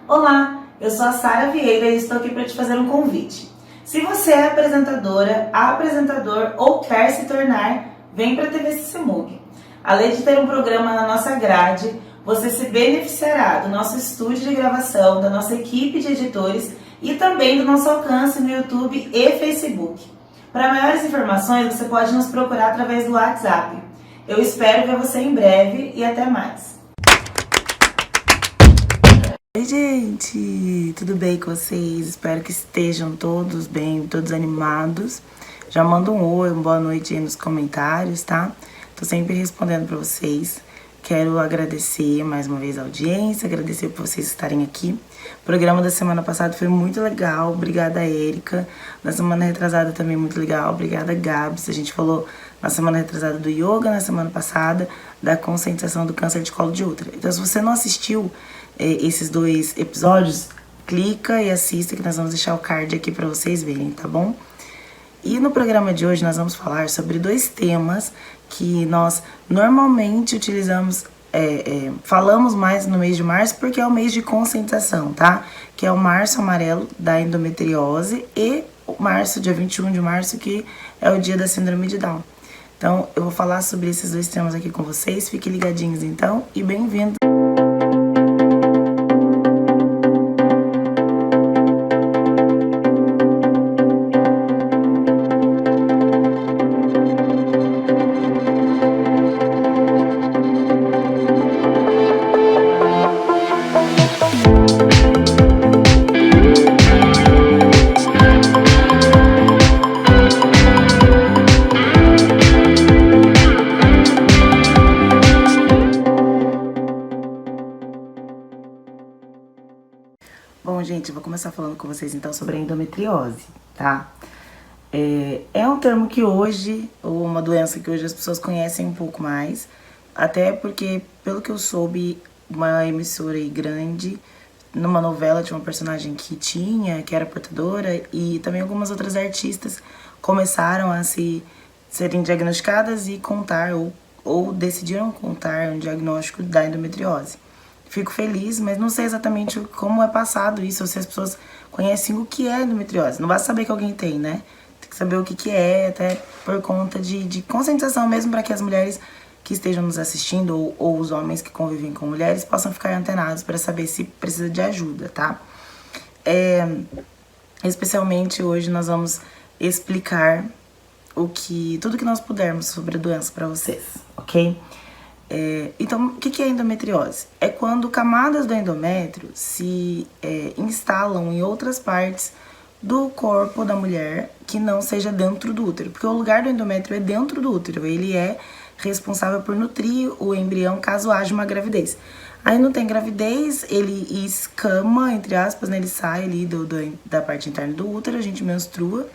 Olá, eu sou a Sara Vieira e estou aqui para te fazer um convite. Se você é apresentadora, apresentador ou quer se tornar, vem para a TV Sissemug. Além de ter um programa na nossa grade, você se beneficiará do nosso estúdio de gravação, da nossa equipe de editores e também do nosso alcance no YouTube e Facebook. Para maiores informações, você pode nos procurar através do WhatsApp. Eu espero ver você em breve e até mais. Oi gente, tudo bem com vocês? Espero que estejam todos bem, todos animados. Já manda um oi, uma boa noite aí nos comentários, tá? Tô sempre respondendo pra vocês. Quero agradecer mais uma vez a audiência, agradecer por vocês estarem aqui. O programa da semana passada foi muito legal, obrigada Érica. Na semana retrasada também muito legal, obrigada Gabs. A gente falou na semana retrasada do yoga, na semana passada da conscientização do câncer de colo de útero. Então se você não assistiu esses dois episódios, clica e assista que nós vamos deixar o card aqui para vocês verem, tá bom? E no programa de hoje nós vamos falar sobre dois temas que nós normalmente utilizamos, falamos mais no mês de março porque é o mês de conscientização, tá? Que é o Março Amarelo da endometriose e o março, dia 21 de março, que é o dia da síndrome de Down. Então eu vou falar sobre esses dois temas aqui com vocês, fiquem ligadinhos então e bem-vindos! Bom, gente, eu vou começar falando com vocês então sobre a endometriose, tá? É um termo que hoje, ou uma doença que hoje as pessoas conhecem um pouco mais, até porque, pelo que eu soube, uma emissora aí grande, numa novela tinha uma personagem que era portadora, e também algumas outras artistas começaram a serem diagnosticadas e contar, ou decidiram contar um diagnóstico da endometriose. Fico feliz, mas não sei exatamente como é passado isso, ou se as pessoas conhecem o que é endometriose. Não basta saber que alguém tem, né? Tem que saber o que é, até por conta de conscientização mesmo, para que as mulheres que estejam nos assistindo, ou os homens que convivem com mulheres, possam ficar antenados para saber se precisa de ajuda, tá? Especialmente hoje nós vamos explicar tudo que nós pudermos sobre a doença para vocês, ok? Então, o que é endometriose? É quando camadas do endométrio se instalam em outras partes do corpo da mulher que não seja dentro do útero. Porque o lugar do endométrio é dentro do útero. Ele é responsável por nutrir o embrião caso haja uma gravidez. Aí não tem gravidez, ele escama, entre aspas, né? Ele sai ali da parte interna do útero, a gente menstrua.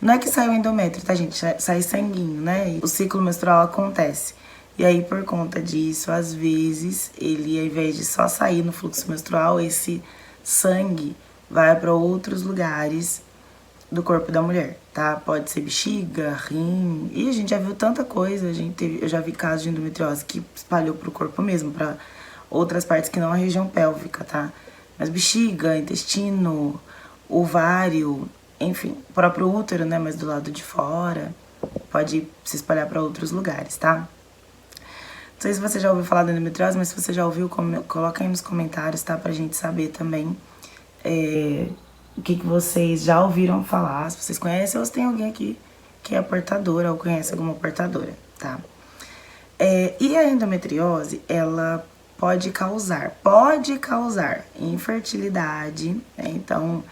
Não é que sai o endométrio, tá, gente? Sai sanguinho, né? E o ciclo menstrual acontece. E aí, por conta disso, às vezes, ele, ao invés de só sair no fluxo menstrual, esse sangue vai para outros lugares do corpo da mulher, tá? Pode ser bexiga, rim, e a gente já viu tanta coisa, eu já vi casos de endometriose que espalhou pro corpo mesmo, para outras partes que não a região pélvica, tá? Mas bexiga, intestino, ovário, enfim, o próprio útero, né, mas do lado de fora, pode se espalhar para outros lugares, tá? Não sei se você já ouviu falar da endometriose, mas se você já ouviu, coloca aí nos comentários, tá? Pra gente saber também o que vocês já ouviram falar, se vocês conhecem ou se tem alguém aqui que é portadora ou conhece alguma portadora, tá? E a endometriose, ela pode causar infertilidade, né? Então,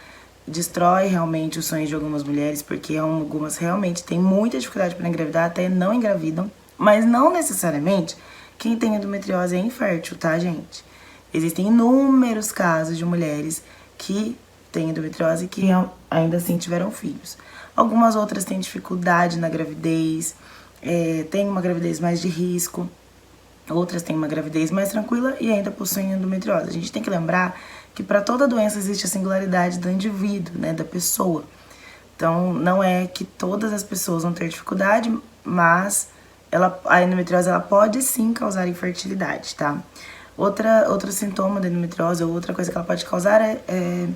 destrói realmente os sonhos de algumas mulheres, porque algumas realmente têm muita dificuldade para engravidar, até não engravidam, mas não necessariamente quem tem endometriose é infértil, tá, gente? Existem inúmeros casos de mulheres que têm endometriose e que ainda assim tiveram filhos. Algumas outras têm dificuldade na gravidez, têm uma gravidez mais de risco, outras têm uma gravidez mais tranquila e ainda possuem endometriose. A gente tem que lembrar que para toda doença existe a singularidade do indivíduo, né, da pessoa. Então, não é que todas as pessoas vão ter dificuldade, mas a endometriose ela pode sim causar infertilidade, tá? Outro sintoma da endometriose ou outra coisa que ela pode causar é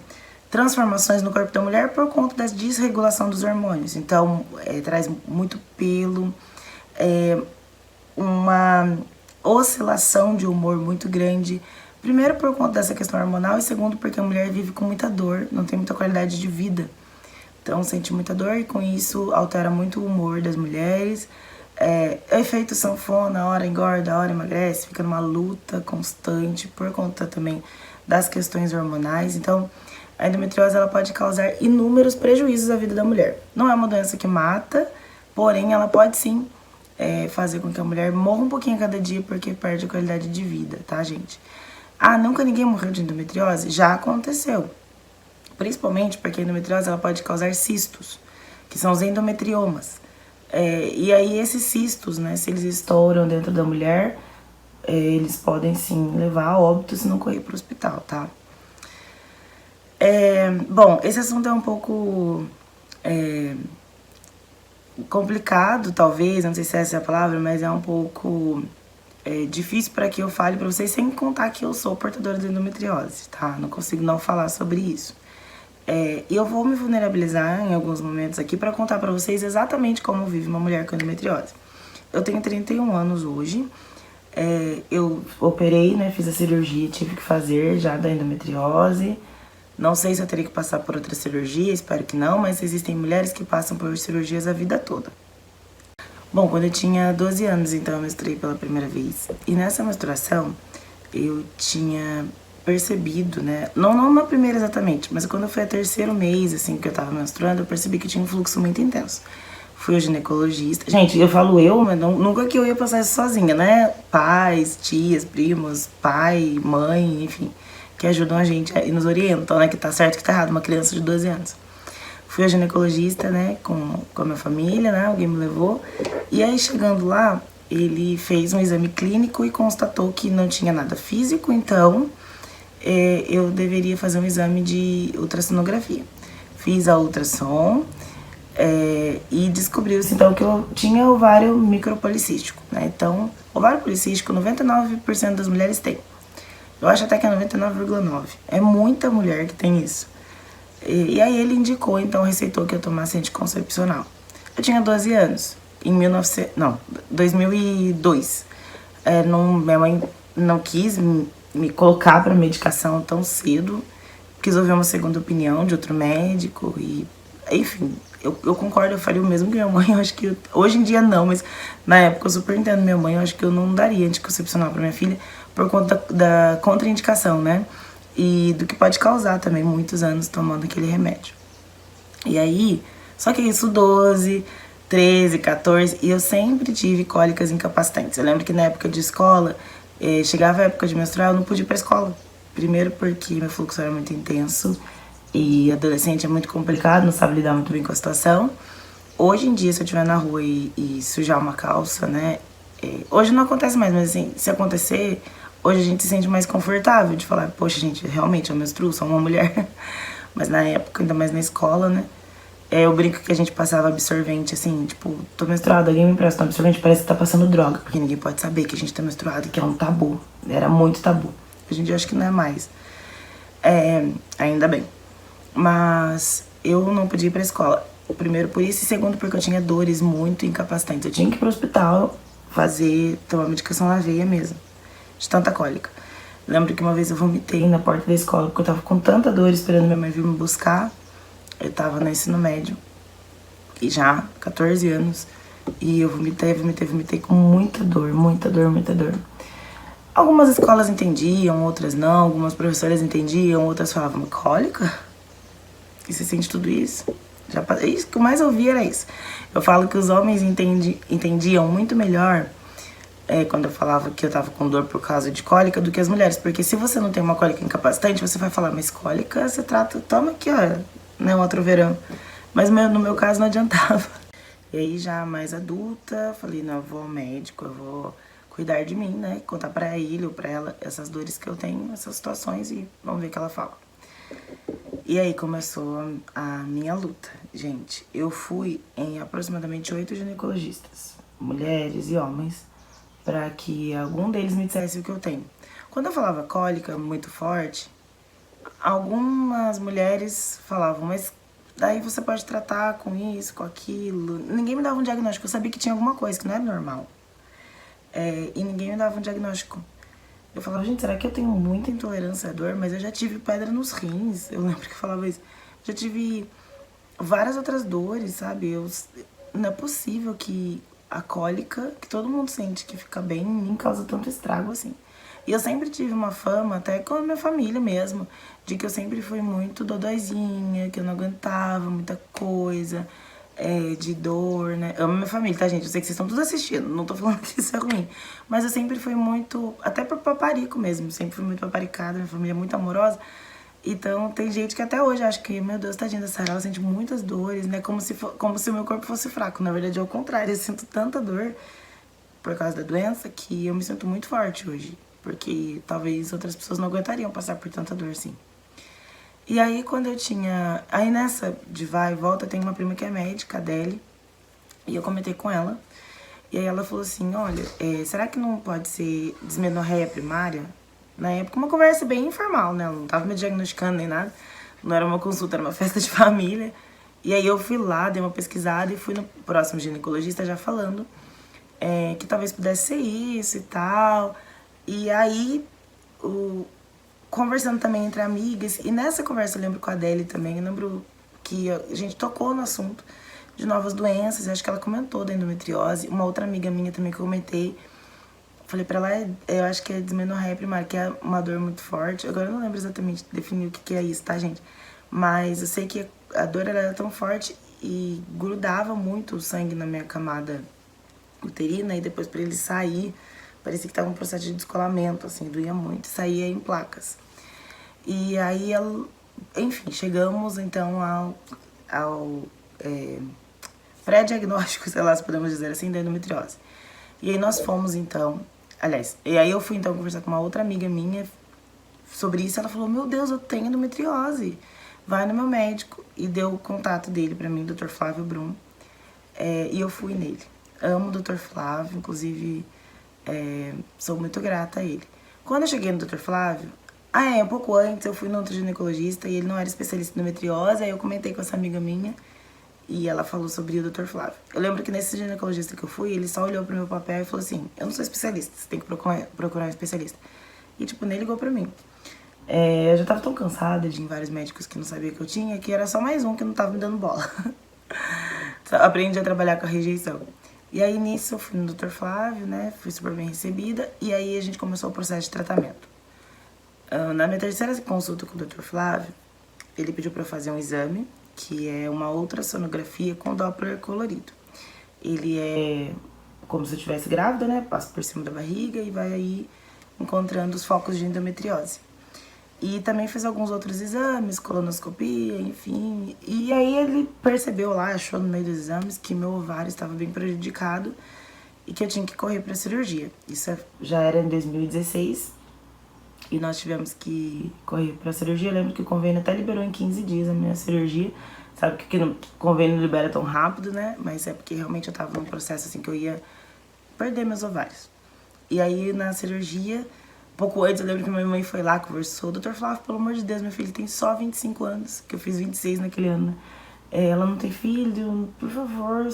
transformações no corpo da mulher por conta da desregulação dos hormônios. Então, traz muito pelo, uma oscilação de humor muito grande. Primeiro, por conta dessa questão hormonal, e segundo, porque a mulher vive com muita dor, não tem muita qualidade de vida. Então, sente muita dor e com isso altera muito o humor das mulheres. Efeito sanfona, hora engorda, hora emagrece, fica numa luta constante por conta também das questões hormonais. Então, a endometriose ela pode causar inúmeros prejuízos à vida da mulher. Não é uma doença que mata, porém ela pode sim fazer com que a mulher morra um pouquinho a cada dia porque perde a qualidade de vida, tá, gente? Nunca ninguém morreu de endometriose? Já aconteceu. Principalmente porque a endometriose ela pode causar cistos, que são os endometriomas. E aí esses cistos, né, se eles estouram dentro da mulher, eles podem sim levar a óbito se não correr para o hospital, tá? Bom, esse assunto é um pouco complicado, talvez, não sei se essa é a palavra, mas é um pouco difícil para que eu fale para vocês, sem contar que eu sou portadora de endometriose, tá? Não consigo não falar sobre isso. E eu vou me vulnerabilizar em alguns momentos aqui para contar para vocês exatamente como vive uma mulher com endometriose. Eu tenho 31 anos hoje, eu operei, né, fiz a cirurgia, tive que fazer já da endometriose. Não sei se eu teria que passar por outra cirurgia, espero que não, mas existem mulheres que passam por cirurgias a vida toda. Bom, quando eu tinha 12 anos, então eu menstruei pela primeira vez. E nessa menstruação, eu tinha percebido, né, não na primeira exatamente, mas quando foi o terceiro mês, assim, que eu tava menstruando, eu percebi que tinha um fluxo muito intenso. Fui ao ginecologista. Gente, eu falo mas nunca que eu ia passar isso sozinha, né? Pais, tias, primos, pai, mãe, enfim, que ajudam a gente e nos orientam, né, que tá certo, que tá errado, uma criança de 12 anos. Fui ao ginecologista, né, com a minha família, né, alguém me levou. E aí, chegando lá, ele fez um exame clínico e constatou que não tinha nada físico, então eu deveria fazer um exame de ultrassonografia. Fiz a ultrassom e descobriu-se, então, que eu tinha ovário micropolicístico, né. Então, ovário policístico, 99% das mulheres têm. Eu acho até que é 99,9%. É muita mulher que tem isso. E aí ele indicou, então receitou que eu tomasse anticoncepcional. Eu tinha 12 anos, em 2002. Minha mãe não quis me colocar para medicação tão cedo, quis ouvir uma segunda opinião de outro médico e, enfim, eu concordo, eu faria o mesmo que minha mãe. Eu acho que hoje em dia não, mas na época eu super entendo minha mãe. Eu acho que eu não daria anticoncepcional para minha filha por conta da contraindicação, né? E do que pode causar também muitos anos tomando aquele remédio. E aí, só que isso 12, 13, 14, e eu sempre tive cólicas incapacitantes. Eu lembro que na época de escola, chegava a época de menstruar, eu não podia ir pra escola. Primeiro porque meu fluxo era muito intenso e adolescente é muito complicado, não sabe lidar muito bem com a situação. Hoje em dia, se eu estiver na rua e sujar uma calça, né? Hoje não acontece mais, mas assim, se acontecer, hoje a gente se sente mais confortável de falar, poxa, gente, realmente eu menstruo, sou uma mulher. Mas na época, ainda mais na escola, né? Eu brinco que a gente passava absorvente, assim, tipo, tô menstruada, alguém me empresta um absorvente, parece que tá passando droga, porque ninguém pode saber que a gente tá menstruada, que é um tabu. Era muito tabu. Hoje em dia eu acho que não é mais. Ainda bem. Mas eu não podia ir pra escola. Primeiro por isso, e segundo porque eu tinha dores muito incapacitantes. Eu tinha que ir pro hospital tomar medicação na veia mesmo, de tanta cólica. Lembro que uma vez eu vomitei na porta da escola, porque eu tava com tanta dor esperando minha mãe vir me buscar. Eu tava no ensino médio, e já, 14 anos, e eu vomitei com muita dor. Algumas escolas entendiam, outras não, algumas professoras entendiam, outras falavam, cólica? E você sente tudo isso? Isso que eu mais ouvia era isso. Eu falo que os homens entendiam muito melhor quando eu falava que eu tava com dor por causa de cólica do que as mulheres. Porque se você não tem uma cólica incapacitante, você vai falar, mas cólica você trata, toma aqui, ó, né, um Atroverão. Mas no meu caso não adiantava. E aí já mais adulta, falei, não, eu vou ao médico, eu vou cuidar de mim, né, contar pra ele ou pra ela essas dores que eu tenho, essas situações e vamos ver o que ela fala. E aí começou a minha luta. Gente, eu fui em aproximadamente 8 ginecologistas, mulheres e homens, para que algum deles me dissesse o que eu tenho. Quando eu falava cólica muito forte, algumas mulheres falavam, mas daí você pode tratar com isso, com aquilo. Ninguém me dava um diagnóstico, eu sabia que tinha alguma coisa que não era normal. E ninguém me dava um diagnóstico. Eu falava, gente, será que eu tenho muita intolerância à dor? Mas eu já tive pedra nos rins, eu lembro que eu falava isso. Já tive várias outras dores, sabe? Não é possível que a cólica, que todo mundo sente que fica bem, em mim causa tanto estrago assim. E eu sempre tive uma fama, até com a minha família mesmo, de que eu sempre fui muito dodóizinha, que eu não aguentava muita coisa, de dor, né? Eu amo minha família, tá, gente? Eu sei que vocês estão todos assistindo, não tô falando que isso é ruim. Mas eu sempre fui muito, até por paparico mesmo, sempre fui muito paparicada, minha família é muito amorosa. Então tem gente que até hoje acha que, meu Deus, tadinha da Sarah, ela sente muitas dores, né? Como se o meu corpo fosse fraco. Na verdade é o contrário, eu sinto tanta dor por causa da doença que eu me sinto muito forte hoje. Porque talvez outras pessoas não aguentariam passar por tanta dor assim. E aí quando eu tinha... Aí nessa de vai e volta tem uma prima que é médica, a Adele, e eu comentei com ela. E aí ela falou assim, olha, será que não pode ser dismenorreia primária? Na época, uma conversa bem informal, né? Ela não tava me diagnosticando nem nada. Não era uma consulta, era uma festa de família. E aí eu fui lá, dei uma pesquisada e fui no próximo ginecologista já falando que talvez pudesse ser isso e tal. E aí, conversando também entre amigas, e nessa conversa eu lembro com a Adele também, eu lembro que a gente tocou no assunto de novas doenças, acho que ela comentou da endometriose. Uma outra amiga minha também que eu comentei, falei pra ela, eu acho que é dismenorreia primária, que é uma dor muito forte. Agora eu não lembro exatamente definir o que é isso, tá, gente? Mas eu sei que a dor era tão forte e grudava muito o sangue na minha camada uterina, e depois pra ele sair, parecia que tava um processo de descolamento, assim, doía muito, e saía em placas. E aí, enfim, chegamos então ao pré-diagnóstico, sei lá se podemos dizer assim, da endometriose. E aí nós fomos então, e aí eu fui então conversar com uma outra amiga minha sobre isso. Ela falou, meu Deus, eu tenho endometriose, vai no meu médico. E deu o contato dele pra mim, Dr. Flávio Brum, e eu fui nele. Amo o Dr. Flávio, inclusive sou muito grata a ele. Quando eu cheguei no Dr. Flávio, um pouco antes eu fui no outro ginecologista e ele não era especialista em endometriose. Aí eu comentei com essa amiga minha e ela falou sobre o Dr. Flávio. Eu lembro que nesse ginecologista que eu fui, ele só olhou pro meu papel e falou assim, eu não sou especialista, você tem que procurar um especialista. E tipo, nem ligou pra mim. Eu já tava tão cansada de ir em vários médicos que não sabia que eu tinha, que era só mais um que não tava me dando bola. Aprendi a trabalhar com a rejeição. E aí nisso eu fui no Dr. Flávio, né, fui super bem recebida, e aí a gente começou o processo de tratamento. Na minha terceira consulta com o Dr. Flávio, ele pediu pra eu fazer um exame, que é uma ultrassonografia com Doppler colorido. Ele é como se eu estivesse grávida, né, passa por cima da barriga e vai aí encontrando os focos de endometriose. E também fez alguns outros exames, colonoscopia, enfim. E aí ele percebeu lá, achou no meio dos exames, que meu ovário estava bem prejudicado e que eu tinha que correr para cirurgia. Isso já era em 2016 e nós tivemos que correr para cirurgia. Eu lembro que o convênio até liberou em 15 dias a minha cirurgia. Sabe que o convênio não libera tão rápido, né? Mas é porque realmente eu tava num processo assim que eu ia perder meus ovários. E aí na cirurgia... Pouco antes, eu lembro que minha mãe foi lá, conversou. Dr. Flávio, pelo amor de Deus, meu filho tem só 25 anos, que eu fiz 26 naquele ano. Ela não tem filho, por favor,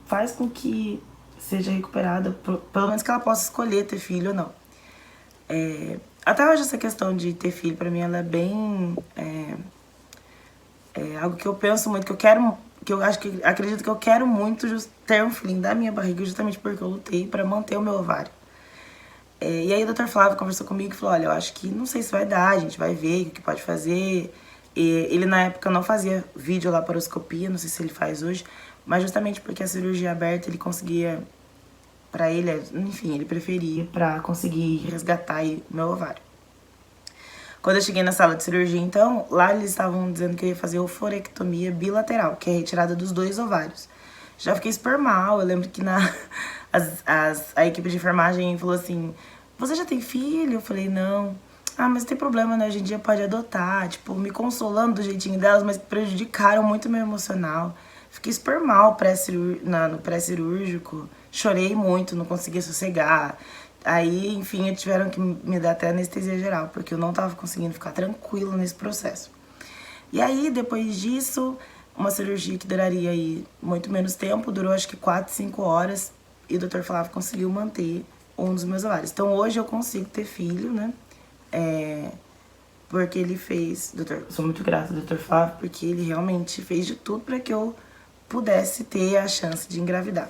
faz com que seja recuperada, pelo menos que ela possa escolher ter filho ou não. Até hoje essa questão de ter filho, pra mim, ela é bem... É algo que eu penso muito, que eu quero... Que eu acredito que eu quero muito ter um filhinho da minha barriga, justamente porque eu lutei pra manter o meu ovário. E aí o Dr. Flávio conversou comigo e falou, olha, eu acho que não sei se vai dar, a gente vai ver o que pode fazer. E ele na época não fazia videolaparoscopia, não sei se ele faz hoje, mas justamente porque a cirurgia aberta ele conseguia, pra ele, enfim, ele preferia pra conseguir resgatar aí meu ovário. Quando eu cheguei na sala de cirurgia, então, lá eles estavam dizendo que eu ia fazer oforectomia bilateral, que é a retirada dos 2 ovários. Já fiquei super mal, eu lembro que a equipe de enfermagem falou assim, você já tem filho? Eu falei, não. Ah, mas não tem problema, né? Hoje em dia pode adotar, tipo, me consolando do jeitinho delas, mas prejudicaram muito meu emocional. Fiquei super mal no pré-cirúrgico, chorei muito, não conseguia sossegar. Aí, enfim, tiveram que me dar até anestesia geral, porque eu não tava conseguindo ficar tranquila nesse processo. E aí, depois disso, uma cirurgia que duraria aí muito menos tempo, durou acho que 4, 5 horas, e o Dr. Flávio conseguiu manter um dos meus ovários. Então, hoje eu consigo ter filho, né? Porque ele fez... Sou muito grata ao Dr. Flávio, porque ele realmente fez de tudo para que eu pudesse ter a chance de engravidar.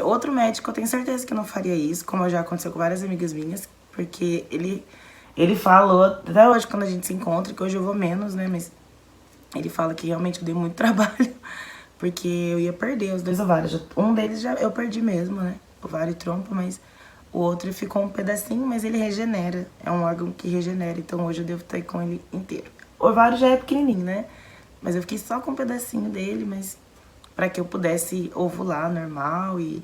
Outro médico, eu tenho certeza que não faria isso, como já aconteceu com várias amigas minhas, porque ele falou, até hoje quando a gente se encontra, que hoje eu vou menos, né, mas ele fala que realmente eu dei muito trabalho, porque eu ia perder os 2 ovários. Um deles eu perdi mesmo, né, ovário e trompa, mas o outro ficou um pedacinho, mas ele regenera, é um órgão que regenera, então hoje eu devo estar com ele inteiro. O ovário já é pequenininho, né, mas eu fiquei só com um pedacinho dele, mas... para que eu pudesse ovular normal e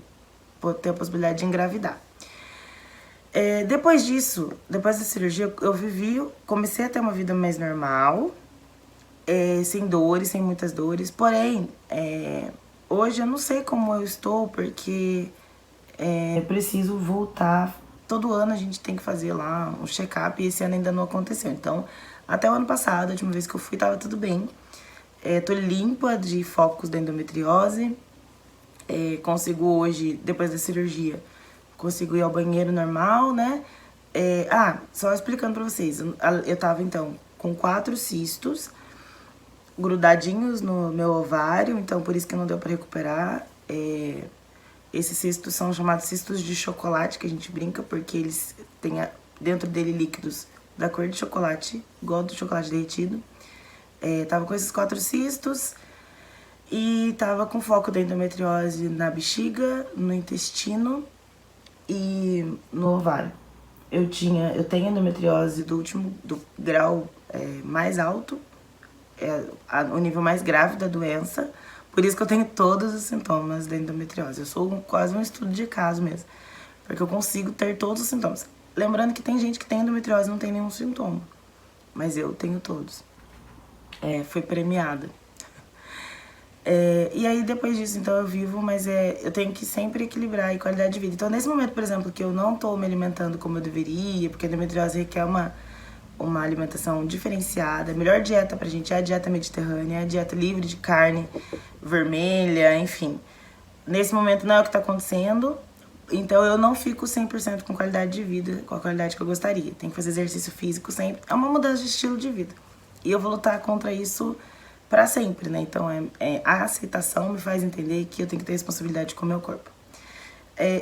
ter a possibilidade de engravidar. Depois disso, depois da cirurgia, comecei a ter uma vida mais normal, sem dores, sem muitas dores. Porém, hoje eu não sei como eu estou, porque preciso voltar. Todo ano a gente tem que fazer lá um check-up e esse ano ainda não aconteceu. Então, até o ano passado, a última vez que eu fui, tava tudo bem. Tô limpa de focos da endometriose. Consigo hoje, depois da cirurgia, consigo ir ao banheiro normal, né? Só explicando pra vocês. Eu tava, então, com 4 cistos grudadinhos no meu ovário, então por isso que não deu pra recuperar. Esses cistos são chamados cistos de chocolate, que a gente brinca, porque eles têm dentro dele líquidos da cor de chocolate, igual do chocolate derretido. Tava com esses 4 cistos e tava com foco da endometriose na bexiga, no intestino e no ovário. Eu tenho endometriose do grau mais alto, o nível mais grave da doença, por isso que eu tenho todos os sintomas da endometriose. Eu sou quase um estudo de caso mesmo, porque eu consigo ter todos os sintomas. Lembrando que tem gente que tem endometriose e não tem nenhum sintoma, mas eu tenho todos. Fui premiada. E aí, depois disso, então, eu vivo, mas eu tenho que sempre equilibrar a qualidade de vida. Então, nesse momento, por exemplo, que eu não tô me alimentando como eu deveria, porque a endometriose requer uma alimentação diferenciada, a melhor dieta pra gente é a dieta mediterrânea, a dieta livre de carne vermelha, enfim. Nesse momento não é o que tá acontecendo, então eu não fico 100% com qualidade de vida, com a qualidade que eu gostaria. Tem que fazer exercício físico sempre, é uma mudança de estilo de vida. E eu vou lutar contra isso pra sempre, né? Então, a aceitação me faz entender que eu tenho que ter responsabilidade com o meu corpo.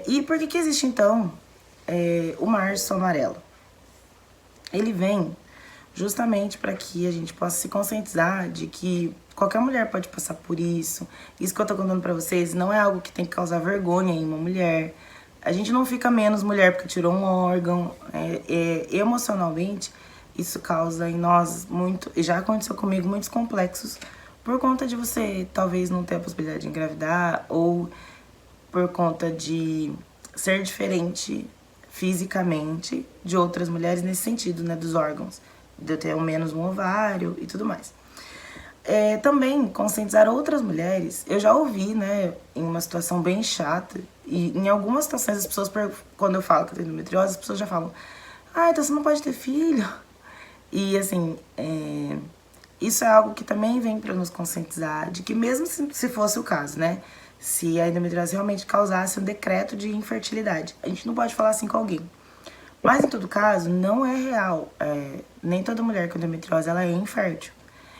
E por que existe, então, o Março Amarelo? Ele vem justamente para que a gente possa se conscientizar de que qualquer mulher pode passar por isso. Isso que eu tô contando pra vocês não é algo que tem que causar vergonha em uma mulher. A gente não fica menos mulher porque tirou um órgão. Emocionalmente, isso causa em nós muito, e já aconteceu comigo, muitos complexos por conta de você talvez não ter a possibilidade de engravidar ou por conta de ser diferente fisicamente de outras mulheres nesse sentido, né, dos órgãos, de eu ter ao menos um ovário e tudo mais. Também conscientizar outras mulheres, eu já ouvi, né, em uma situação bem chata, e em algumas situações as pessoas, quando eu falo que eu tenho endometriose, as pessoas já falam, então você não pode ter filho? E assim, isso é algo que também vem para nos conscientizar de que mesmo se fosse o caso, né? se a endometriose realmente causasse um decreto de infertilidade. A gente não pode falar assim com alguém. Mas, em todo caso, não é real. Nem toda mulher com endometriose ela é infértil.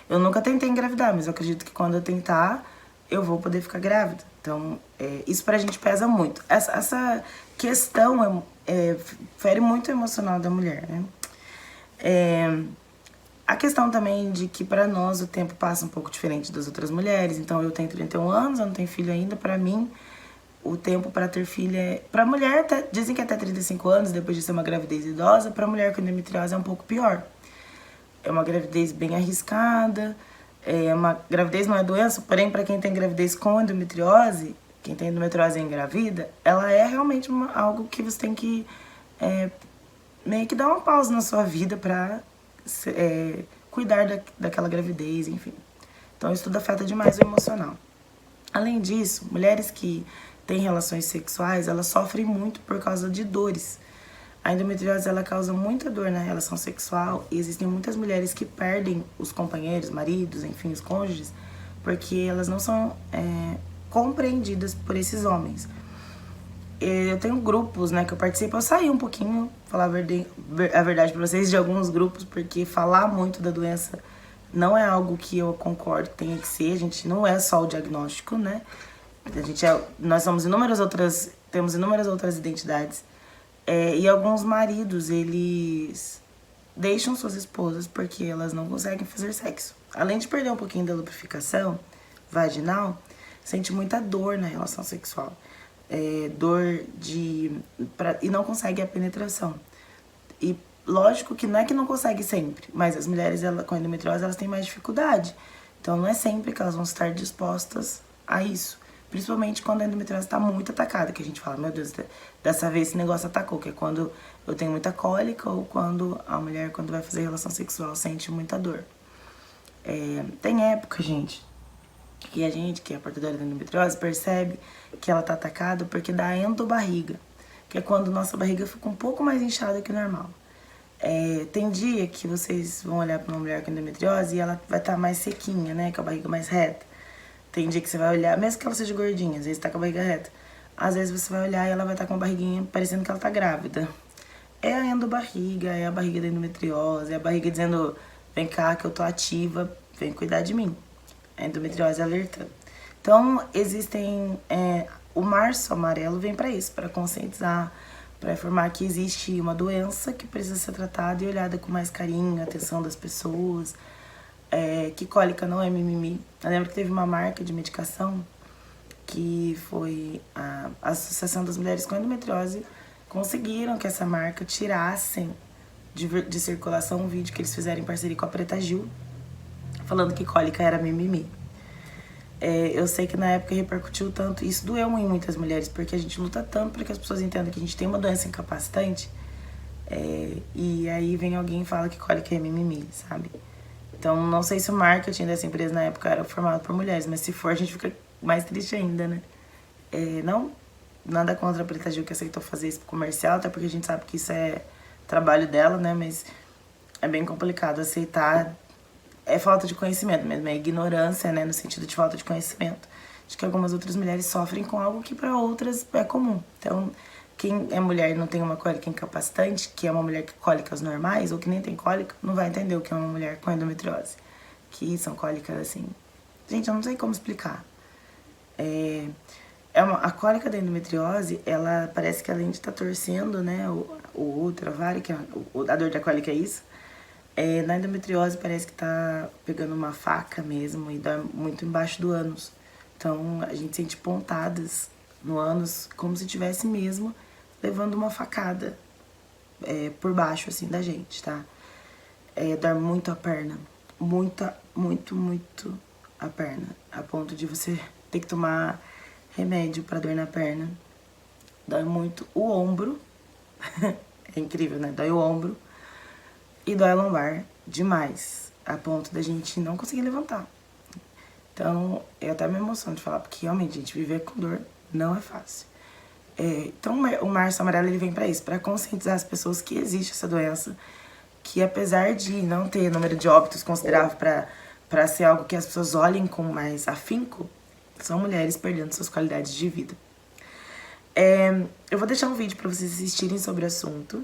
Eu nunca tentei engravidar, mas eu acredito que quando eu tentar, eu vou poder ficar grávida. Então, isso pra gente pesa muito. Essa questão fere muito o emocional da mulher, né? A questão também de que pra nós o tempo passa um pouco diferente das outras mulheres. Então, eu tenho 31 anos, eu não tenho filho ainda. Pra mim, o tempo pra ter filho pra mulher, dizem que até 35 anos, depois de ser uma gravidez idosa. Pra mulher com endometriose é um pouco pior. É uma gravidez bem arriscada. Uma gravidez não é doença, porém, pra quem tem gravidez com endometriose, quem tem endometriose e engravida, ela é realmente algo que você tem que meio que dar uma pausa na sua vida pra cuidar daquela gravidez, enfim. Então, isso tudo afeta demais o emocional. Além disso, mulheres que têm relações sexuais, elas sofrem muito por causa de dores. A endometriose, ela causa muita dor na relação sexual e existem muitas mulheres que perdem os companheiros, maridos, enfim, os cônjuges, porque elas não são compreendidas por esses homens. Eu tenho grupos, né, que eu participo. Eu saí um pouquinho, falar a verdade pra vocês, de alguns grupos, porque falar muito da doença não é algo que eu concordo que tenha que ser. A gente não é só o diagnóstico, né? Nós somos temos inúmeras outras identidades. E alguns maridos, eles deixam suas esposas porque elas não conseguem fazer sexo. Além de perder um pouquinho da lubrificação vaginal, sente muita dor na relação sexual. E não consegue a penetração. E lógico que não é que não consegue sempre, mas as mulheres com endometriose, elas têm mais dificuldade. Então não é sempre que elas vão estar dispostas a isso. Principalmente quando a endometriose está muito atacada, que a gente fala, meu Deus, dessa vez esse negócio atacou, que é quando eu tenho muita cólica ou quando a mulher, quando vai fazer relação sexual, sente muita dor. Tem época, gente, que a gente, que é portadora da endometriose, percebe que ela tá atacada porque dá endobarriga, que é quando nossa barriga fica um pouco mais inchada que o normal. Tem dia que vocês vão olhar pra uma mulher com endometriose e ela vai estar mais sequinha, né, com a barriga mais reta. Tem dia que você vai olhar, mesmo que ela seja gordinha, às vezes tá com a barriga reta. Às vezes você vai olhar e ela vai estar com a barriguinha parecendo que ela tá grávida. É a endobarriga, é a barriga da endometriose, é a barriga dizendo, vem cá que eu tô ativa, vem cuidar de mim. A endometriose alertando. Então, o Março Amarelo vem pra isso, pra conscientizar, pra informar que existe uma doença que precisa ser tratada e olhada com mais carinho, atenção das pessoas. Que cólica não é mimimi. Eu lembro que teve uma marca de medicação que foi a Associação das Mulheres com Endometriose, conseguiram que essa marca tirassem de circulação um vídeo que eles fizeram em parceria com a Preta Gil, falando que cólica era mimimi. Eu sei que na época repercutiu tanto, isso doeu em muitas mulheres, porque a gente luta tanto para que as pessoas entendam que a gente tem uma doença incapacitante, e aí vem alguém e fala que cólica é mimimi, sabe? Então, não sei se o marketing dessa empresa na época era formado por mulheres, mas se for, a gente fica mais triste ainda, né? Não, nada contra a Preta Gil que aceitou fazer isso comercial, até porque a gente sabe que isso é trabalho dela, né? Mas é bem complicado aceitar. É falta de conhecimento mesmo, é ignorância, né? No sentido de falta de conhecimento. De que algumas outras mulheres sofrem com algo que para outras é comum. Então, quem é mulher e não tem uma cólica incapacitante, que é uma mulher que cólicas normais, ou que nem tem cólica, não vai entender o que é uma mulher com endometriose. Que são cólicas assim... Gente, eu não sei como explicar. A cólica da endometriose, ela parece que além de estar torcendo, né, o útero, ovário, que a dor da cólica é isso. Na endometriose parece que tá pegando uma faca mesmo e dói muito embaixo do ânus. Então a gente sente pontadas no ânus como se tivesse mesmo levando uma facada por baixo assim da gente, tá? Dói muito a perna, muito a perna, a ponto de você ter que tomar remédio pra dor na perna. Dói muito o ombro, é incrível, né? Dói o ombro e dói a lombar demais, a ponto da gente não conseguir levantar. Então, eu até me emociono de falar, porque realmente, gente, viver com dor não é fácil. Então, o Março Amarelo, ele vem pra isso, pra conscientizar as pessoas que existe essa doença, que apesar de não ter número de óbitos considerável pra ser algo que as pessoas olhem com mais afinco, São mulheres perdendo suas qualidades de vida. Eu vou deixar um vídeo pra vocês assistirem sobre o assunto.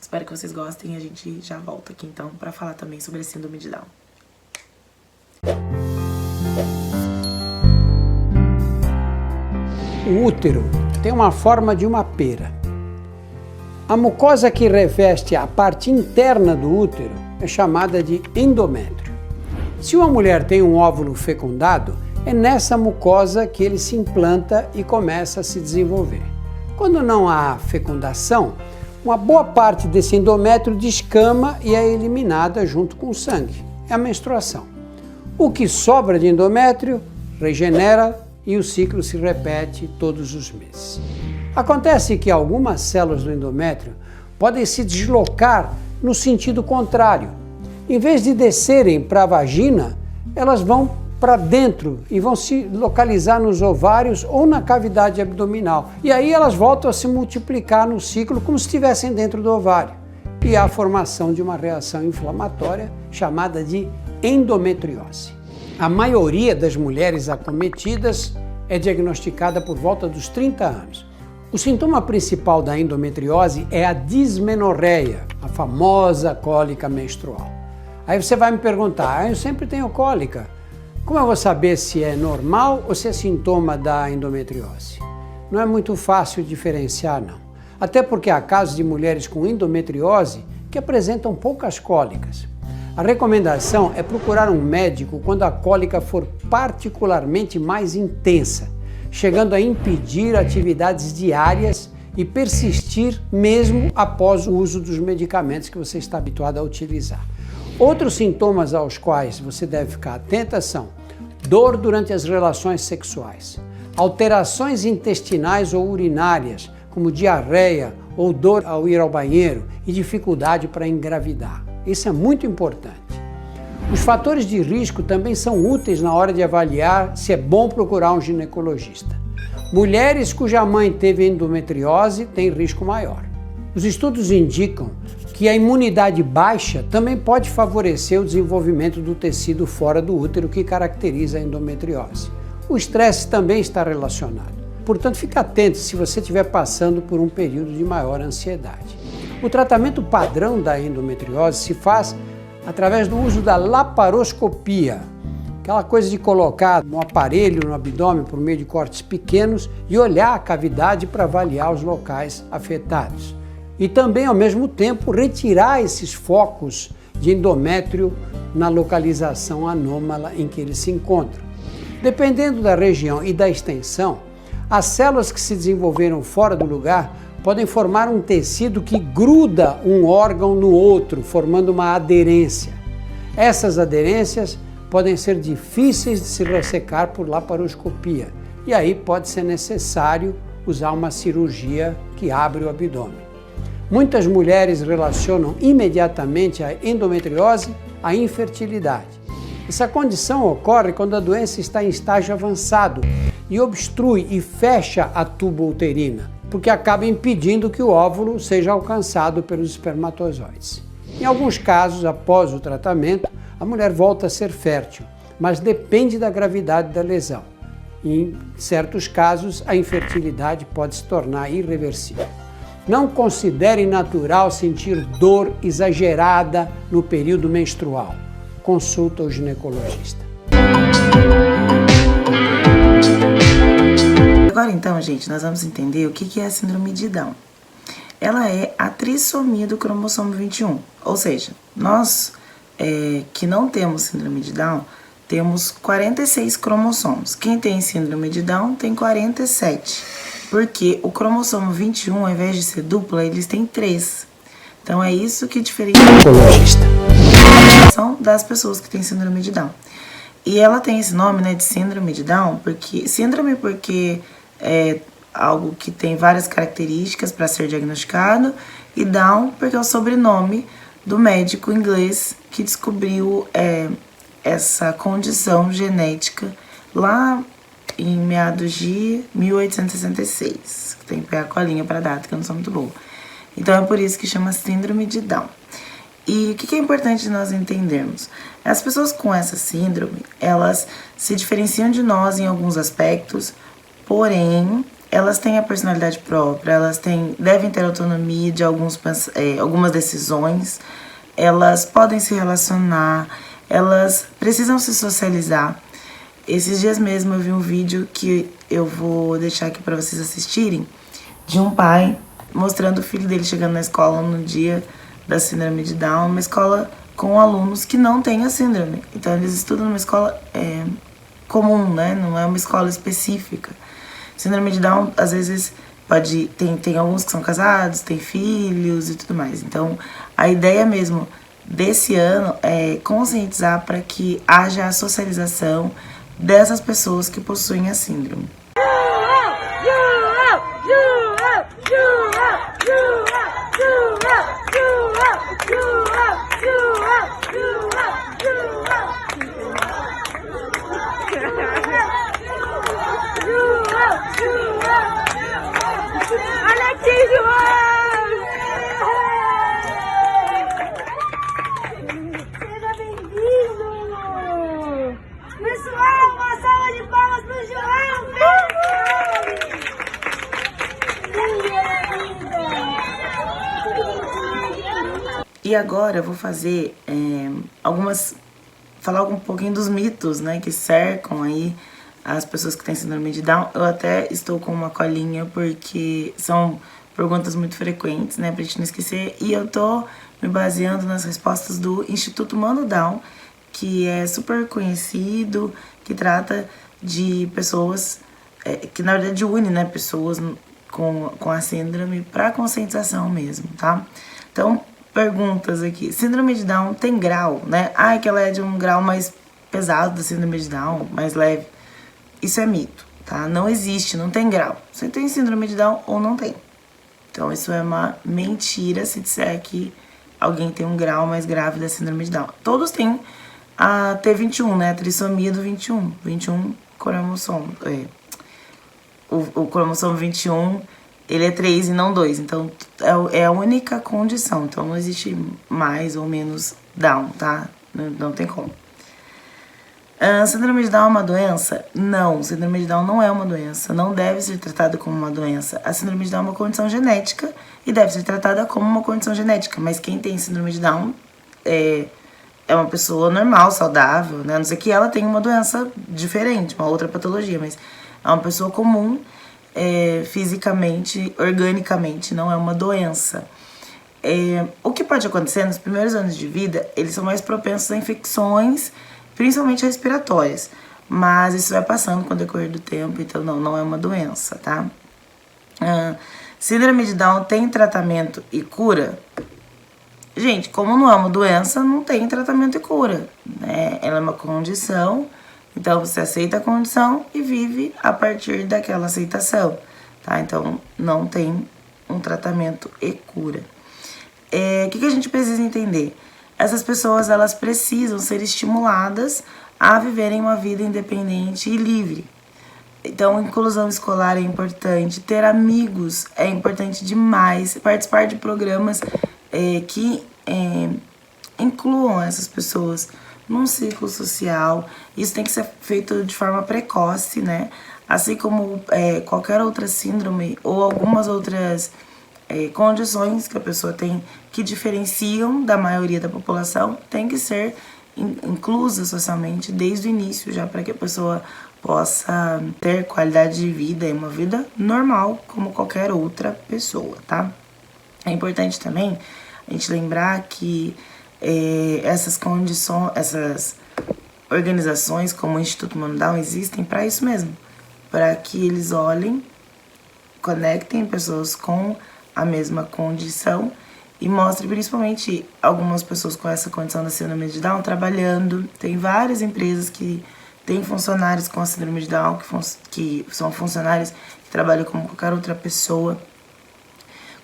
Espero que vocês gostem e a gente já volta aqui então pra falar também sobre a síndrome de Down. O útero tem uma forma de uma pera. A mucosa que reveste a parte interna do útero é chamada de endométrio. Se uma mulher tem um óvulo fecundado, é nessa mucosa que ele se implanta e começa a se desenvolver. Quando não há fecundação, uma boa parte desse endométrio descama e é eliminada junto com o sangue. É a menstruação. O que sobra de endométrio regenera e o ciclo se repete todos os meses. Acontece que algumas células do endométrio podem se deslocar no sentido contrário. Em vez de descerem para a vagina, elas vão para dentro e vão se localizar nos ovários ou na cavidade abdominal. E aí elas voltam a se multiplicar no ciclo como se estivessem dentro do ovário. E há a formação de uma reação inflamatória chamada de endometriose. A maioria das mulheres acometidas é diagnosticada por volta dos 30 anos. O sintoma principal da endometriose é a dismenorreia, a famosa cólica menstrual. Aí você vai me perguntar, eu sempre tenho cólica. Como eu vou saber se é normal ou se é sintoma da endometriose? Não é muito fácil diferenciar, não. Até porque há casos de mulheres com endometriose que apresentam poucas cólicas. A recomendação é procurar um médico quando a cólica for particularmente mais intensa, chegando a impedir atividades diárias e persistir mesmo após o uso dos medicamentos que você está habituado a utilizar. Outros sintomas aos quais você deve ficar atenta são dor durante as relações sexuais, alterações intestinais ou urinárias, como diarreia ou dor ao ir ao banheiro e dificuldade para engravidar. Isso é muito importante. Os fatores de risco também são úteis na hora de avaliar se é bom procurar um ginecologista. Mulheres cuja mãe teve endometriose têm risco maior. Os estudos indicam que a imunidade baixa também pode favorecer o desenvolvimento do tecido fora do útero que caracteriza a endometriose. O estresse também está relacionado. Portanto, fique atento se você estiver passando por um período de maior ansiedade. O tratamento padrão da endometriose se faz através do uso da laparoscopia, aquela coisa de colocar um aparelho no abdômen por meio de cortes pequenos e olhar a cavidade para avaliar os locais afetados. E também, ao mesmo tempo, retirar esses focos de endométrio na localização anômala em que eles se encontram. Dependendo da região e da extensão, as células que se desenvolveram fora do lugar podem formar um tecido que gruda um órgão no outro, formando uma aderência. Essas aderências podem ser difíceis de se ressecar por laparoscopia, e aí pode ser necessário usar uma cirurgia que abre o abdômen. Muitas mulheres relacionam imediatamente a endometriose à infertilidade. Essa condição ocorre quando a doença está em estágio avançado e obstrui e fecha a tuba uterina, porque acaba impedindo que o óvulo seja alcançado pelos espermatozoides. Em alguns casos, após o tratamento, a mulher volta a ser fértil, mas depende da gravidade da lesão. Em certos casos, a infertilidade pode se tornar irreversível. Não considere natural sentir dor exagerada no período menstrual. Consulta o ginecologista. Agora então, gente, nós vamos entender o que é a síndrome de Down. Ela é a trissomia do cromossomo 21, ou seja, nós que não temos síndrome de Down, temos 46 cromossomos. Quem tem síndrome de Down tem 47, porque o cromossomo 21, ao invés de ser dupla, eles têm 3. Então é isso que diferencia das pessoas que têm síndrome de Down. E ela tem esse nome, né, de síndrome de Down, porque é algo que tem várias características para ser diagnosticado, e Down porque é o sobrenome do médico inglês que descobriu essa condição genética lá em meados de 1866. Tem que pegar a colinha para data, que eu não sou muito boa. Então é por isso que chama síndrome de Down. E o que é importante nós entendermos? As pessoas com essa síndrome, elas se diferenciam de nós em alguns aspectos, porém, elas têm a personalidade própria, devem ter autonomia de algumas decisões, elas podem se relacionar, elas precisam se socializar. Esses dias mesmo eu vi um vídeo que eu vou deixar aqui para vocês assistirem, de um pai mostrando o filho dele chegando na escola no dia da síndrome de Down, uma escola com alunos que não têm a síndrome. Então eles estudam numa escola comum, né? Não é uma escola específica. Síndrome de Down, às vezes, tem alguns que são casados, têm filhos e tudo mais. Então, a ideia mesmo desse ano é conscientizar para que haja a socialização dessas pessoas que possuem a síndrome. Olha aqui, João! Seja bem-vindo! Pessoal, uma salva de palmas pro João! E agora eu vou fazer falar um pouquinho dos mitos, né, que cercam aí as pessoas que têm síndrome de Down. Eu até estou com uma colinha porque são perguntas muito frequentes, né, pra gente não esquecer. E eu tô me baseando nas respostas do Instituto Mano Down, que é super conhecido, que trata de pessoas, que na verdade une, né, pessoas com a síndrome para conscientização mesmo, tá? Então, perguntas aqui. Síndrome de Down tem grau, né? Que ela é de um grau mais pesado da síndrome de Down, mais leve. Isso é mito, tá? Não existe, não tem grau. Você tem síndrome de Down ou não tem. Então, isso é uma mentira se disser que alguém tem um grau mais grave da síndrome de Down. Todos têm a T21, né? A trissomia do 21. 21 cromossomo. O cromossomo 21, ele é 3 e não 2. Então, é a única condição. Então, não existe mais ou menos Down, tá? Não tem como. Síndrome de Down é uma doença? Não, síndrome de Down não é uma doença, não deve ser tratada como uma doença. A síndrome de Down é uma condição genética e deve ser tratada como uma condição genética, mas quem tem síndrome de Down é uma pessoa normal, saudável, né? A não ser que ela tenha uma doença diferente, uma outra patologia, mas é uma pessoa comum, fisicamente, organicamente, não é uma doença. O que pode acontecer nos primeiros anos de vida, eles são mais propensos a infecções, principalmente respiratórias, mas isso vai passando com o decorrer do tempo, então não é uma doença, tá? Síndrome de Down tem tratamento e cura? Gente, como não é uma doença, não tem tratamento e cura, né? Ela é uma condição, então você aceita a condição e vive a partir daquela aceitação, tá? Então não tem um tratamento e cura. O que a gente precisa entender? Essas pessoas, elas precisam ser estimuladas a viverem uma vida independente e livre. Então, inclusão escolar é importante, ter amigos é importante demais, participar de programas que incluam essas pessoas num ciclo social. Isso tem que ser feito de forma precoce, né? Assim como qualquer outra síndrome ou algumas outras condições que a pessoa tem que diferenciam da maioria da população, tem que ser inclusa socialmente desde o início, já para que a pessoa possa ter qualidade de vida e uma vida normal como qualquer outra pessoa, tá? É importante também a gente lembrar que essas organizações como o Instituto Mano Down existem para isso mesmo, para que eles olhem, conectem pessoas com a mesma condição e mostre principalmente algumas pessoas com essa condição da síndrome de Down trabalhando. Tem várias empresas que têm funcionários com a síndrome de Down, que são funcionários que trabalham como qualquer outra pessoa.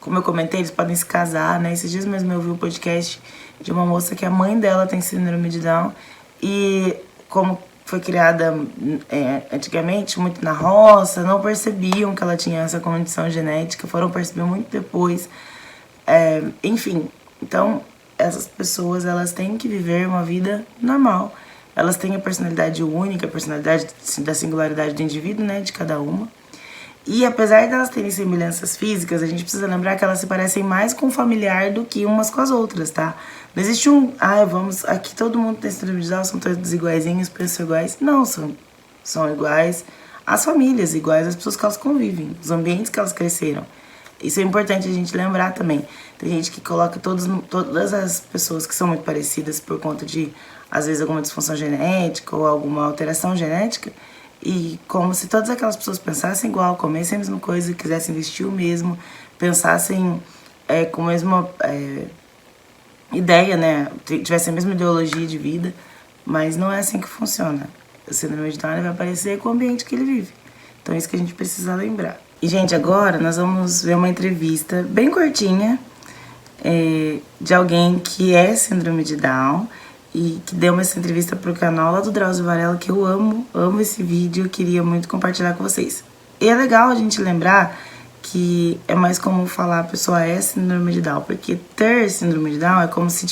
Como eu comentei, eles podem se casar, né? Esses dias mesmo eu vi um podcast de uma moça que a mãe dela tem síndrome de Down e como foi criada antigamente, muito na roça, não percebiam que ela tinha essa condição genética, foram perceber muito depois. Enfim, então essas pessoas, elas têm que viver uma vida normal. Elas têm a personalidade única, a personalidade da singularidade do indivíduo, né, de cada uma. E apesar de elas terem semelhanças físicas, a gente precisa lembrar que elas se parecem mais com o familiar do que umas com as outras, tá? Não existe vamos, aqui todo mundo tem síndrome de Down, são todos iguaizinhos, pensam iguais. Não, são iguais às famílias, iguais às pessoas que elas convivem, os ambientes que elas cresceram. Isso é importante a gente lembrar também. Tem gente que coloca todas as pessoas que são muito parecidas por conta de, às vezes, alguma disfunção genética ou alguma alteração genética, e como se todas aquelas pessoas pensassem igual, comessem a mesma coisa, quisessem vestir o mesmo, pensassem com a mesma ideia, né? Tivessem a mesma ideologia de vida, mas não é assim que funciona. O síndrome de Down vai aparecer com o ambiente que ele vive. Então é isso que a gente precisa lembrar. E, gente, agora nós vamos ver uma entrevista bem curtinha de alguém que é síndrome de Down e que deu essa entrevista pro canal lá do Drauzio Varela, que eu amo esse vídeo, eu queria muito compartilhar com vocês. E é legal a gente lembrar que é mais comum falar a pessoa é síndrome de Down, porque ter síndrome de Down é como se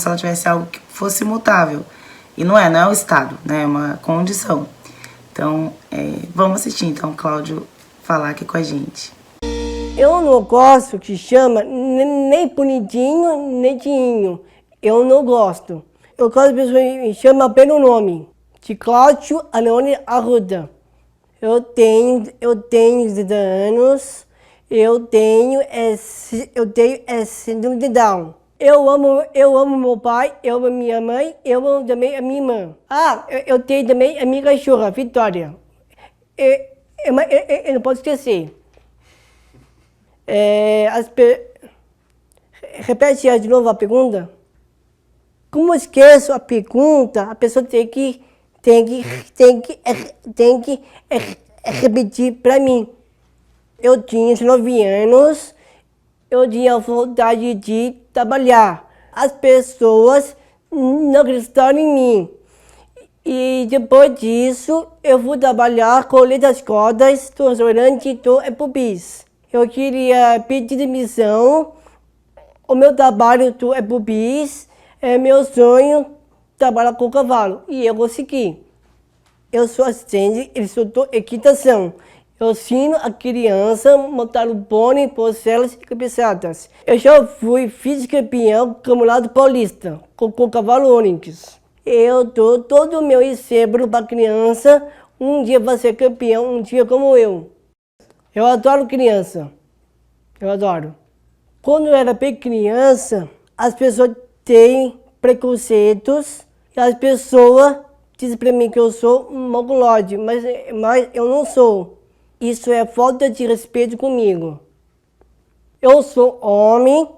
ela tivesse algo que fosse mutável. E não é o estado, né? É uma condição. Então, vamos assistir então, Cláudio falar aqui com a gente. Eu não gosto que chama nem bonitinho, nem tinho. Eu não gosto. Eu gosto que as pessoas me chamam pelo nome. De Cláudio Alone Arruda. Eu tenho 30 anos. Eu tenho síndrome de Down. Eu amo meu pai, eu amo minha mãe, eu amo também a minha irmã. Eu tenho também a minha cachorra, Vitória. Eu não posso esquecer. Repete de novo a pergunta. Como eu esqueço a pergunta, a pessoa tem que repetir para mim. Eu tinha 19 anos, eu tinha vontade de trabalhar. As pessoas não acreditaram em mim. E depois disso, eu fui trabalhar com letras cordas do restaurante do Applebee's. Eu queria pedir demissão. O meu trabalho do Applebee's é meu sonho trabalhar com cavalo. E eu consegui. Eu sou assistente de instrutor de equitação. Eu ensino a criança a montar o pônei, porcelas e cabeçadas. Eu já fui vice-campeão do Campeonato Paulista com cavalo Onix. Eu dou todo o meu exemplo para a criança. Um dia vai ser campeão, um dia como eu. Eu adoro criança. Eu adoro. Quando eu era bem criança, as pessoas têm preconceitos. E as pessoas dizem para mim que eu sou um mongoloide, mas eu não sou. Isso é falta de respeito comigo. Eu sou homem,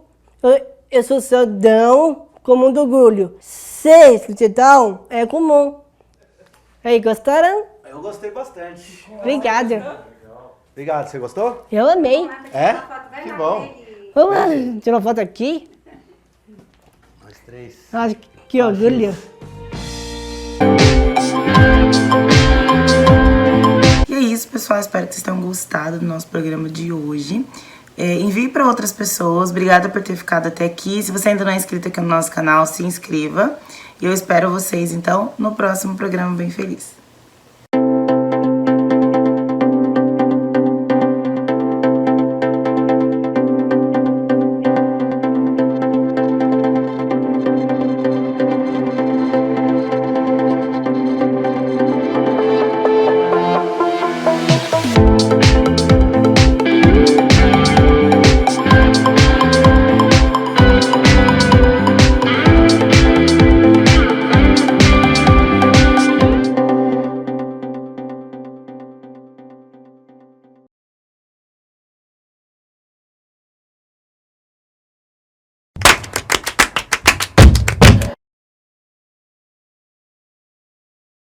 eu sou cidadão com muito orgulho. Ser cidadão é comum. Aí, gostaram? Eu gostei bastante. Obrigada. Obrigado, você gostou? Eu amei. É? Que bom. Vamos tirar uma foto aqui? Nós três. Nossa, que orgulho. E é isso, pessoal. Espero que vocês tenham gostado do nosso programa de hoje. Envie para outras pessoas. Obrigada por ter ficado até aqui. Se você ainda não é inscrito aqui no nosso canal, se inscreva. E eu espero vocês, então, no próximo programa Bem Feliz.